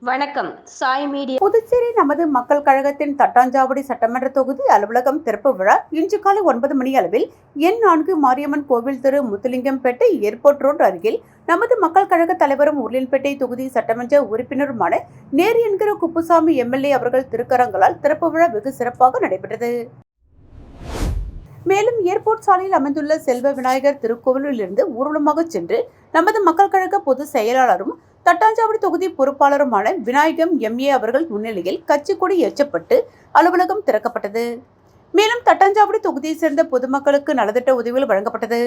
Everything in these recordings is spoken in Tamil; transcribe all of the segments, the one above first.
வணக்கம். சாய் மீடியா. புதுச்சேரி நமது மக்கள் கழகத்தின் தட்டாஞ்சாவடி சட்டமன்ற தொகுதி அலுவலகம் திறப்பு விழா இன்று காலை 9 மணி அளவில் எண் 4 மாரியம்மன் கோவில் தெரு, முத்துலிங்கம்பேட்டை ஏர்போர்ட் ரோடு அருகில் நமது மக்கள் கழக தலைவரும் உருளின்பேட்டை தொகுதி சட்டமன்ற உறுப்பினருமான நேரு என்கிற குப்புசாமி எம்எல்ஏ அவர்கள் திருக்கரங்களால் திறப்பு விழா வெகு சிறப்பாக நடைபெற்றது. மேலும் ஏர்போர்ட் சாலையில் அமைந்துள்ள செல்வ விநாயகர் திருக்கோவிலில் இருந்து ஊர்வலமாக சென்று நமது மக்கள் கழக பொதுச் செயலாளரும் தட்டாஞ்சாவடி தொகுதி பொறுப்பாளருமான விநாயகம் எம்ஏ அவர்கள் முன்னிலையில் கட்சி கொடி ஏற்றப்பட்டு அலுவலகம் திறக்கப்பட்டது. மேலும் தட்டாஞ்சாவடி தொகுதியை சேர்ந்த பொதுமக்களுக்கு நலத்திட்ட உதவிகள் வழங்கப்பட்டது.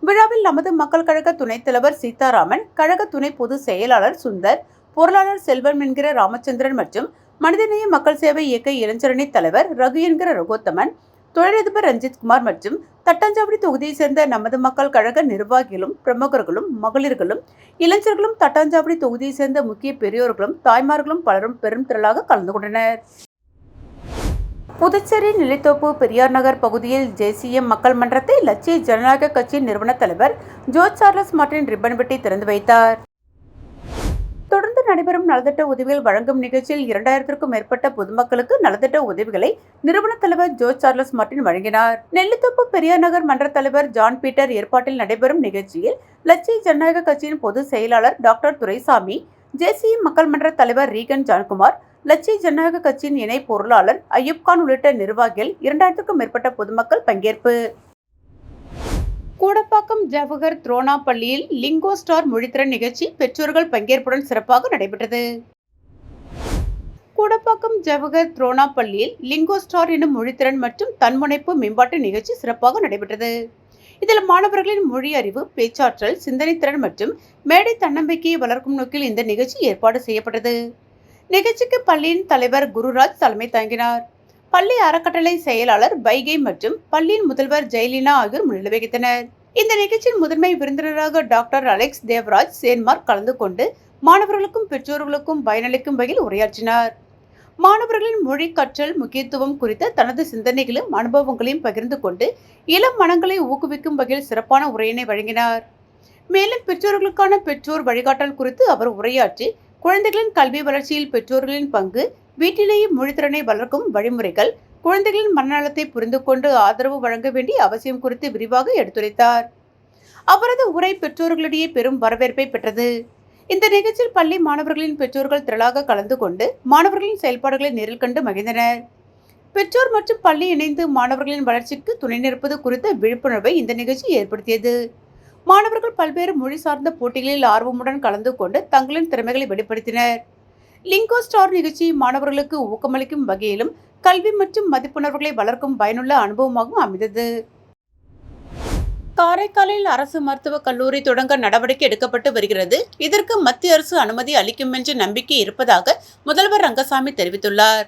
விழாவில் நமது மக்கள் கழக துணைத் தலைவர் சீதாராமன், கழக துணை பொதுச் செயலாளர் சுந்தர், பொருளாளர் செல்வன் என்கிற ராமச்சந்திரன் மற்றும் மனிதநேய மக்கள் சேவை இயக்க இளைஞரணி தலைவர் ரகு என்கிற ரகோத்தமன், தொழிலதிபர் ரஞ்சித் குமார் மற்றும் தட்டாஞ்சாவடி தொகுதியை சேர்ந்த நமது மக்கள் கழக நிர்வாகிகளும், பிரமுகர்களும், மகளிர்களும், இளைஞர்களும், தட்டாஞ்சாவடி தொகுதியை சேர்ந்த முக்கிய பெரியோர்களும், தாய்மார்களும் பலரும் பெரும் திரளாக கலந்து கொண்டனர். புதுச்சேரி நெல்லித்தோப்பு பெரியார் நகர் பகுதியில் ஜேசிஎம் மக்கள் மன்றத்தை லட்சிய ஜனநாயக கட்சியின் நிறுவன தலைவர் ஜோர்ஜ் சார்லஸ் மார்ட்டின் ரிப்பன் வெட்டி திறந்து வைத்தார். தொடர்ந்து நடைபெறும் நலத்திட்ட உதவிகள் வழங்கும் நிகழ்ச்சியில் 2000க்கும் மேற்பட்ட பொதுமக்களுக்கு நலத்திட்ட உதவிகளை நிறுவன தலைவர் ஜோர்ஜ் சார்லஸ் மார்ட்டின் வழங்கினார். நெல்லித்தோப்பு பெரியார் நகர் மன்ற தலைவர் ஜான் பீட்டர் ஏற்பாட்டில் நடைபெறும் நிகழ்ச்சியில் லட்சிய ஜனநாயக கட்சியின் பொதுச் செயலாளர் டாக்டர் துரைசாமி, ஜேசிஎம் மக்கள் மன்ற தலைவர் ரீகன் ஜான்குமார், லட்சிய ஜனநாயக கட்சியின் இணை பொருளாளர் அய்யூப்கான் உள்ளிட்ட நிர்வாகிகள் 2000க்கும் மேற்பட்ட பொதுமக்கள் பங்கேற்பு. கூடப்பாக்கம் ஜவஹர் துரோணா பள்ளியில் லிங்கோ ஸ்டார் மொழித்திறன் நிகழ்ச்சி பெற்றோர்கள் பங்கேற்புடன் சிறப்பாக நடைபெற்றது. கூடப்பாக்கம் ஜவஹர் துரோணா பள்ளியில் லிங்கோ ஸ்டார் எனும் மொழித்திறன் மற்றும் தன்முனைப்பு மேம்பாட்டு நிகழ்ச்சி சிறப்பாக நடைபெற்றது. இதில் மாணவர்களின் மொழி அறிவு, பேச்சாற்றல், சிந்தனை திறன் மற்றும் மேடை தன்னம்பிக்கையை வளர்க்கும் நோக்கில் இந்த நிகழ்ச்சி ஏற்பாடு செய்யப்பட்டது. நிகழ்ச்சிக்கு பள்ளியின் தலைவர் குருராஜ் தலைமை தாங்கினார். பள்ளி அறக்கட்டளை செயலாளர் வைகை மற்றும் பள்ளியின் முதல்வர் ஜெயலீனா ஆகியோர் முன்னிலை வகித்தனர். இந்த நிகழ்ச்சியின் முதன்மை விருந்தினராக டாக்டர் அலெக்ஸ் தேவராஜ் சேன்மார்க் கலந்து கொண்டு மாணவர்களுக்கும் பெற்றோர்களுக்கும் பயனளிக்கும் வகையில் உரையாற்றினார். மாணவர்களின் மொழி கற்றல் முக்கியத்துவம் குறித்த தனது சிந்தனைகளும் அனுபவங்களையும் பகிர்ந்து கொண்டு இளம் மனங்களை ஊக்குவிக்கும் வகையில் சிறப்பான உரையினை வழங்கினார். மேலும் பெற்றோர்களுக்கான பெற்றோர் வழிகாட்டல் குறித்து அவர் உரையாற்றி குழந்தைகளின் கல்வி வளர்ச்சியில் பெற்றோர்களின் பங்கு, வீட்டிலேயே மொழித்திறனை வளர்க்கும் வழிமுறைகள், குழந்தைகளின் மனநலத்தை புரிந்து கொண்டு ஆதரவு வழங்க வேண்டிய அவசியம் குறித்து விரிவாக எடுத்துரைத்தார். அவரது உரை பெற்றோர்களிடையே பெரும் வரவேற்பை பெற்றது. இந்த நிகழ்ச்சியில் பள்ளி மாணவர்களின் பெற்றோர்கள் திரளாக கலந்து கொண்டு மாணவர்களின் செயல்பாடுகளை நேரில் கண்டு மகிழ்ந்தனர். பெற்றோர் மற்றும் பள்ளி இணைந்து மாணவர்களின் வளர்ச்சிக்கு துணை நிற்பது குறித்த விழிப்புணர்வை இந்த நிகழ்ச்சி ஏற்படுத்தியது. மாணவர்கள் பல்வேறு மொழி சார்ந்த போட்டிகளில் ஆர்வமுடன் கலந்து கொண்டு தங்களின் திறமைகளை வெளிப்படுத்தினர். லிங்கோ ஸ்டார் நிகழ்ச்சி மாணவர்களுக்கு ஊக்கமளிக்கும் வகையிலும் கல்வி மற்றும் மதிப்புணர்வுகளை வளர்க்கும் பயனுள்ள அனுபவமாகவும் அமைந்தது. காரைக்காலில் அரசு மருத்துவக் கல்லூரி தொடங்க நடவடிக்கை எடுக்கப்பட்டு வருகிறது. இதற்கு மத்திய அரசு அனுமதி அளிக்கும் என்ற நம்பிக்கை இருப்பதாக முதல்வர் ரங்கசாமி தெரிவித்துள்ளார்.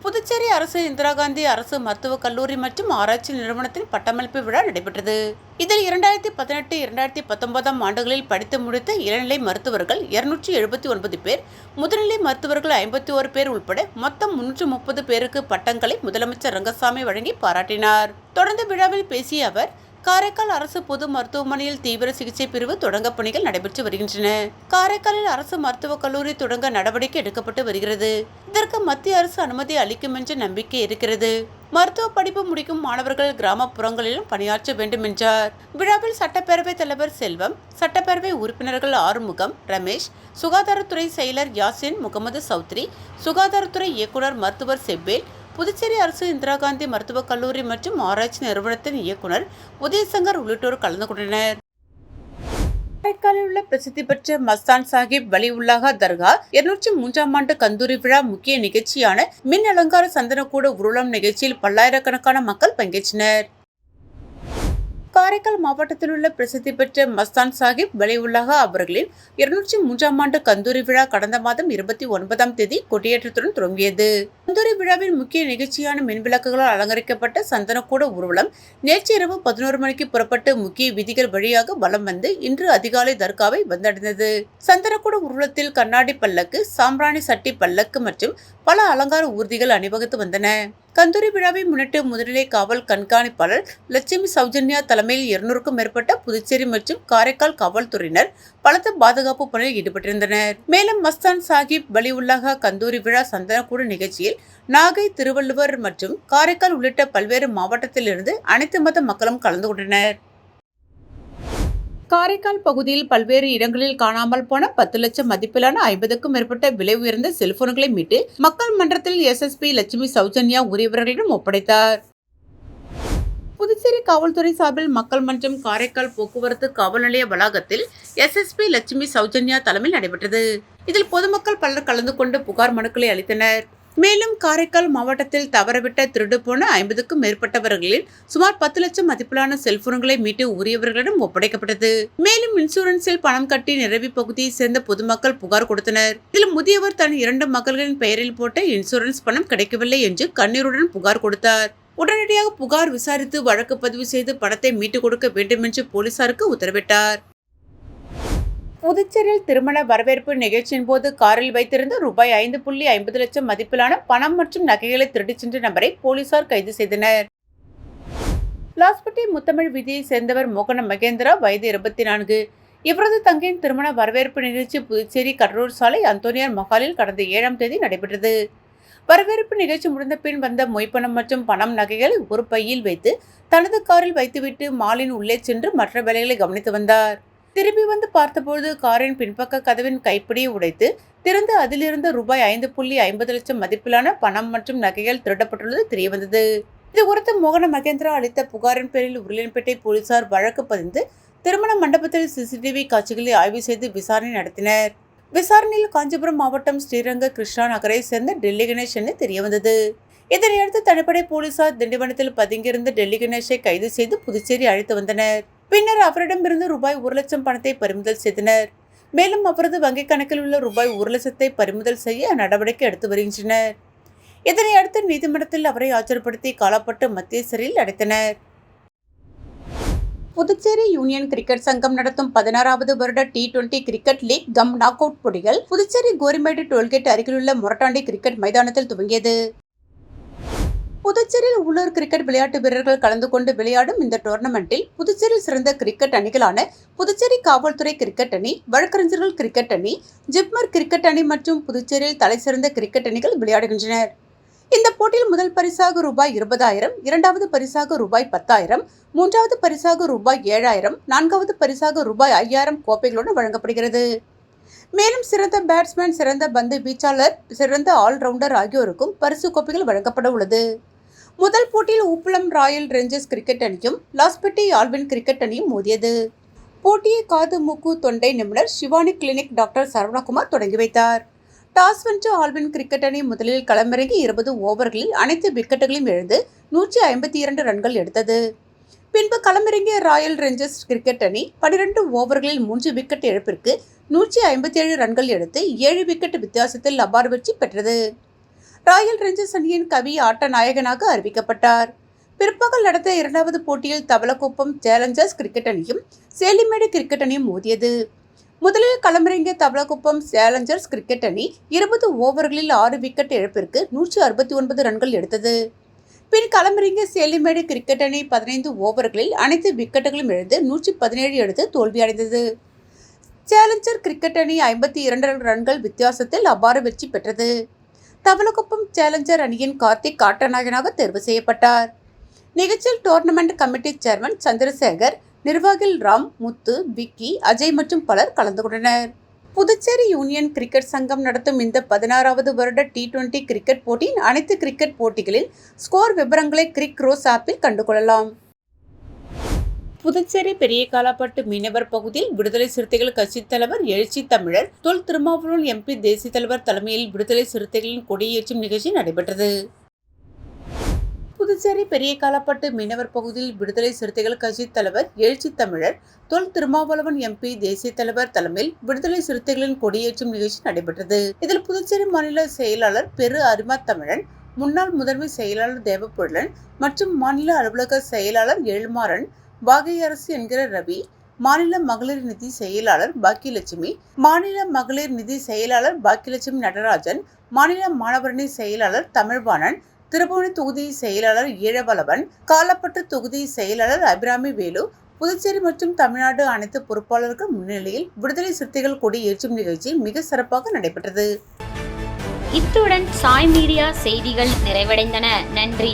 புதுச்சேரி அரசு இந்திரா காந்தி அரசு மருத்துவக் கல்லூரி மற்றும் ஆராய்ச்சி நிறுவனத்தின் பட்டமளிப்பு விழா நடைபெற்றது. இதில் 2018, 2019 ஆண்டுகளில் படித்து முடித்த இளநிலை மருத்துவர்கள் 279 பேர், முதுநிலை மருத்துவர்கள் 51 பேர் உட்பட மொத்தம் 330 பேருக்கு பட்டங்களை முதலமைச்சர் ரங்கசாமி வழங்கி பாராட்டினார். தொடர்ந்து விழாவில் பேசிய அவர், காரைக்கால் அரசு பொது மருத்துவமனையில் தீவிர சிகிச்சை பிரிவு தொடங்க பணிகள் நடைபெற்று வருகின்றன. காரைக்காலில் அரசு மருத்துவக் கல்லூரி தொடங்க நடவடிக்கை எடுக்கப்பட்டு வருகிறது. இதற்கு மத்திய அரசு அனுமதி அளிக்கும் என்ற நம்பிக்கை இருக்கிறது. மருத்துவ படிப்பு முடிக்கும் மாணவர்கள் கிராமப்புறங்களிலும் பணியாற்ற வேண்டும் என்றார். விழாவில் சட்டப்பேரவைத் தலைவர் செல்வம், சட்டப்பேரவை உறுப்பினர்கள் ஆறுமுகம், ரமேஷ், சுகாதாரத்துறை செயலர் யாசின் முகமது சௌத்ரி, சுகாதாரத்துறை இயக்குனர் மருத்துவர் செப்பேல், புதுச்சேரி அரசு இந்திரா காந்தி மருத்துவக் கல்லூரி மற்றும் ஆராய்ச்சி நிறுவனத்தின் இயக்குனர் உதயசங்கர் உள்ளிட்டோர் கலந்து கொண்டனர். காரைக்காலில் உள்ள பிரசித்தி பெற்ற மஸ்தான் சாஹிப் வலி உல்லாஹா தர்கா 203ஆம் ஆண்டு கந்தூரி விழா முக்கிய நிகழ்ச்சியான மின் அலங்கார சந்தனக்கூட ஊர்வலம் நிகழ்ச்சியில் பல்லாயிரக்கணக்கான மக்கள் பங்கேற்றனர். காரைக்கால் மாவட்டத்தில் உள்ள பிரசித்தி பெற்ற மஸ்தான் சாஹிப் வலி உல்லாஹா அவர்களின் 203ஆம் ஆண்டு கந்தூரி விழா கடந்த மாதம் 29ஆம் தேதி கொடியேற்றத்துடன் தொடங்கியது. கந்தூரி விழாவின் முக்கிய நிகழ்ச்சியான மின்விளக்குகளால் அலங்கரிக்கப்பட்ட சந்தனக்கூட ஊர்வலம் நேற்று இரவு 11 மணிக்கு புறப்பட்டு முக்கிய வீதிகள் வழியாக வலம் வந்து இன்று அதிகாலை தர்காவை வந்தடைந்தது. சந்தனக்கூட ஊர்வலத்தில் கண்ணாடி பல்லக்கு, சாம்பிராணி சட்டி பல்லக்கு மற்றும் பல அலங்கார ஊர்திகள் அணிவகுத்து வந்தன. கந்தூரி விழாவை முன்னிட்டு முதுநிலை காவல் கண்காணிப்பாளர் லட்சுமி சௌஜன்யா தலைமையில் 200க்கும் மேற்பட்ட புதுச்சேரி மற்றும் காரைக்கால் காவல்துறையினர் பலத்த பாதுகாப்பு பணியில் ஈடுபட்டிருந்தனர். மேலும் மஸ்தான் சாஹிப் வலி உல்லாஹா கந்தூரி விழா சந்தனக்கூடு நிகழ்ச்சியில் நாகை, திருவள்ளுவர் மற்றும் காரைக்கால் உள்ளிட்ட பல்வேறு மாவட்டத்திலிருந்து அனைத்து மத மக்களும் கலந்து கொண்டனர். காரைக்கால் பகுதியில் பல்வேறு இடங்களில் காணாமல் போன 10 லட்சம் மதிப்பிலான 50க்கும் மேற்பட்ட விலை உயர்ந்த செல்போன்களை மீட்டு மக்கள் மன்றத்தில் எஸ்எஸ்பி லட்சுமி சௌஜன்யா உரியவர்களிடம் ஒப்படைத்தார். புதுச்சேரி காவல்துறை சார்பில் மக்கள் மன்றம் காரைக்கால் போக்குவரத்து காவல் நிலைய வளாகத்தில் எஸ்எஸ்பி லட்சுமி சௌஜன்யா தலைமையில் நடைபெற்றது. இதில் பொதுமக்கள் பலர் கலந்து கொண்டு புகார் மனுக்களை அளித்தனர். மேலும் காரைக்கால் மாவட்டத்தில் தவறவிட்ட திருடு போன 50க்கும் மேற்பட்டவர்களில் சுமார் 10 லட்சம் மதிப்பிலான செல்போன்களை மீட்டு உரியவர்களிடம் ஒப்படைக்கப்பட்டது. மேலும் இன்சூரன்ஸில் பணம் கட்டி நிரவி பகுதியை சேர்ந்த பொதுமக்கள் புகார் கொடுத்தனர். இதில் முதியவர் தன் 2 மகள்களின் பெயரில் போட்ட இன்சூரன்ஸ் பணம் கிடைக்கவில்லை என்று கண்ணீருடன் புகார் கொடுத்தார். உடனடியாக புகார் விசாரித்து வழக்கு பதிவு செய்து பணத்தை மீட்டுக் கொடுக்க வேண்டும் என்று போலீசாருக்கு உத்தரவிட்டார். புதுச்சேரியில் திருமண வரவேற்பு நிகழ்ச்சியின் போது காரில் வைத்திருந்த ரூபாய் 5.50 லட்சம் மதிப்பிலான பணம் மற்றும் நகைகளை திருடிச் சென்ற நபரை போலீசார் கைது செய்தனர். லாஸ்பட்டி முத்தமிழ் வீதியை சேர்ந்தவர் மோகன மகேந்திரா, வயது 24. இவரது தங்கையின் திருமண வரவேற்பு நிகழ்ச்சி புதுச்சேரி கடலூர் சாலை அந்தோனியார் மஹாலில் கடந்த 7ஆம் தேதி நடைபெற்றது. வரவேற்பு நிகழ்ச்சி முடிந்த பின் வந்த மொய்ப்பணம் மற்றும் பணம் நகைகளை ஒரு பையில் வைத்து தனது காரில் வைத்துவிட்டு மாலின் உள்ளே சென்று மற்ற வேலைகளை கவனித்து வந்தார். திரும்பி வந்து பார்த்தபோது காரின் பின்பக்க கதவின் கைப்பிடியை உடைத்து திறந்து அதிலிருந்த ரூபாய் 5.50 லட்சம் மதிப்பிலான பணம் மற்றும் நகைகள் திருடப்பட்டுள்ளது தெரியவந்தது. இது குறித்து மோகன மகேந்திரா அளித்த புகாரின் பேரில் உருளையன்பேட்டை போலீசார் வழக்கு பதிந்து திருமண மண்டபத்தில் சிசிடிவி காட்சிகளை ஆய்வு செய்து விசாரணை நடத்தினர். விசாரணையில் காஞ்சிபுரம் மாவட்டம் ஸ்ரீரங்க கிருஷ்ணா நகரை சேர்ந்த டெல்லி கணேஷ் என தெரியவந்தது. இதனையடுத்து தனிப்படை போலீசார் திண்டிவனத்தில் பதுங்கியிருந்த டெல்லி கணேஷை கைது செய்து புதுச்சேரி அழைத்து வந்தனர். பின்னர் அவரிடமிருந்து ரூபாய் 1 லட்சம் பணத்தை பறிமுதல் செய்தனர். மேலும் அவரது வங்கிக் கணக்கில் உள்ள ரூபாய் 1 லட்சத்தை பறிமுதல் செய்ய நடவடிக்கை எடுத்து வருகின்றனர். இதனையடுத்து நீதிமன்றத்தில் அவரை ஆஜர்படுத்தி காலப்பட்டு மத்திய சிறையில் அடைத்தனர். புதுச்சேரி யூனியன் கிரிக்கெட் சங்கம் நடத்தும் 16வது வருட T20 cricket league cum knock out போட்டிகள் புதுச்சேரி கோரிமேடு டோல்கேட் அருகிலுள்ள மொரட்டாண்டி கிரிக்கெட் மைதானத்தில் துவங்கியது. புதுச்சேரியில் உள்ளூர் கிரிக்கெட் விளையாட்டு வீரர்கள் கலந்து கொண்டு விளையாடும் இந்த டோர்னமெண்டில் புதுச்சேரியில் சிறந்த கிரிக்கெட் அணிகளான புதுச்சேரி காவல்துறை கிரிக்கெட் அணி, வழக்கறிஞர்கள் கிரிக்கெட் அணி, ஜிப்மர் கிரிக்கெட் அணி மற்றும் புதுச்சேரியில் தலை சிறந்த கிரிக்கெட் அணிகள் விளையாடுகின்றனர். இந்த போட்டியில் முதல் பரிசாக ரூபாய் 20,000, இரண்டாவது பரிசாக ரூபாய் 10,000, மூன்றாவது பரிசாக ரூபாய் 7,000, நான்காவது பரிசாக ரூபாய் 5,000 கோப்பைகளுடன் வழங்கப்படுகிறது. மேலும் சிறந்த பேட்ஸ்மேன், சிறந்த பந்து வீச்சாளர், சிறந்த ஆல்ரவுண்டர் ஆகியோருக்கும் பரிசு கோப்பைகள் வழங்கப்பட உள்ளது. முதல் போட்டியில் உப்பளம் ராயல் ரேஞ்சர்ஸ் கிரிக்கெட் அணியும் லாஸ்பெட்டி ஆல்வின் கிரிக்கெட் அணியும் மோதியது. போட்டியை காது மூக்கு தொண்டை நிபுணர் சிவானி கிளினிக் டாக்டர் சரவணகுமார் தொடங்கி வைத்தார். டாஸ் வென்ற ஆல்வின் கிரிக்கெட் அணி முதலில் களமிறங்கி 20 ஓவர்களில் அனைத்து விக்கெட்டுகளையும் இழந்து 152 ரன்கள் எடுத்தது. பின்பு களமிறங்கிய ராயல் ரேஞ்சர்ஸ் கிரிக்கெட் அணி 12 ஓவர்களில் 3 விக்கெட் இழப்பிற்கு 157 ரன்கள் எடுத்து 7 விக்கெட் வித்தியாசத்தில் அபார வெற்றி பெற்றது. ராயல் ரேஞ்சர்ஸ் அணியின் கவி ஆட்ட நாயகனாக அறிவிக்கப்பட்டார். பிற்பகல் நடந்த 2வது போட்டியில் தவளக்குப்பம் சேலஞ்சர்ஸ் கிரிக்கெட் அணியும் சேலிமேடு கிரிக்கெட் அணியும் மோதியது. முதலில் களமிறங்கிய தவளக்குப்பம் சேலஞ்சர்ஸ் கிரிக்கெட் அணி 20 ஓவர்களில் 6 விக்கெட் இழப்பிற்கு 169 ரன்கள் எடுத்தது. பின் களமிறங்கிய சேலிமேடு கிரிக்கெட் அணி 15 ஓவர்களில் அனைத்து விக்கெட்டுகளும் இழந்து 117 எடுத்து தோல்வியடைந்தது. சேலஞ்சர் கிரிக்கெட் அணி 52 ரன்கள் வித்தியாசத்தில் அபார வெற்றி பெற்றது. தவளக்குப்பம் சேலஞ்சர் அணியின் கார்த்திக் ஆட்டநாயகனாக தேர்வு செய்யப்பட்டார். நிகழ்ச்சியில் டோர்னமெண்ட் கமிட்டி சேர்மன் சந்திரசேகர், நிர்வாகிகள் ராம், முத்து, விக்கி, அஜய் மற்றும் பலர் கலந்து கொண்டனர். புதுச்சேரி யூனியன் கிரிக்கெட் சங்கம் நடத்தும் இந்த 16வது வருட T20 கிரிக்கெட் போட்டியின் அனைத்து கிரிக்கெட் போட்டிகளின் ஸ்கோர் விவரங்களை கிரிக் ரோஸ் ஆப்பில் கண்டுகொள்ளலாம். புதுச்சேரி பெரிய காலாப்பட்டு மீனவர் பகுதியில் விடுதலை சிறுத்தைகள் கட்சித் தலைவர் எழுச்சி தமிழர் தொல் திருமாவளவன் MP தேசிய தலைவர் தலைமையில் விடுதலை சிறுத்தைகளின் கொடியேற்றும் நிகழ்ச்சி நடைபெற்றது. புதுச்சேரி பெரிய காலாப்பட்டு மீனவர் பகுதியில் விடுதலை சிறுத்தைகள் கட்சித் தலைவர் எழுச்சி தமிழர் தொல் திருமாவளவன் MP தேசிய தலைவர் தலைமையில் விடுதலை சிறுத்தைகளின் கொடியேற்றும் நிகழ்ச்சி நடைபெற்றது. இதில் புதுச்சேரி மாநில செயலாளர் பெரு அரிமா தமிழன், முன்னாள் முதன்மை செயலாளர் தேவபுழலன் மற்றும் மாநில அலுவலக செயலாளர் எழுமாறன், பாகையரசு என்கிற ரவி, மாநில மகளிர் நிதி செயலாளர் பாக்கியலட்சுமி, மாநில மகளிர் நிதி செயலாளர் பாக்கியலட்சுமி நடராஜன், மாநில மாணவரணி செயலாளர் தமிழ்வாணன், திருபுவனை தொகுதி செயலாளர் ஈழவளவன், காலப்பட்டு தொகுதி செயலாளர் அபிராமி வேலு, புதுச்சேரி மற்றும் தமிழ்நாடு அனைத்து பொறுப்பாளர்கள் முன்னிலையில் விடுதலை சிறுத்தைகள் கொடி ஏற்றும் நிகழ்ச்சி மிக சிறப்பாக நடைபெற்றது. இத்துடன் சாய் மீடியா செய்திகள் நிறைவடைந்தன. நன்றி.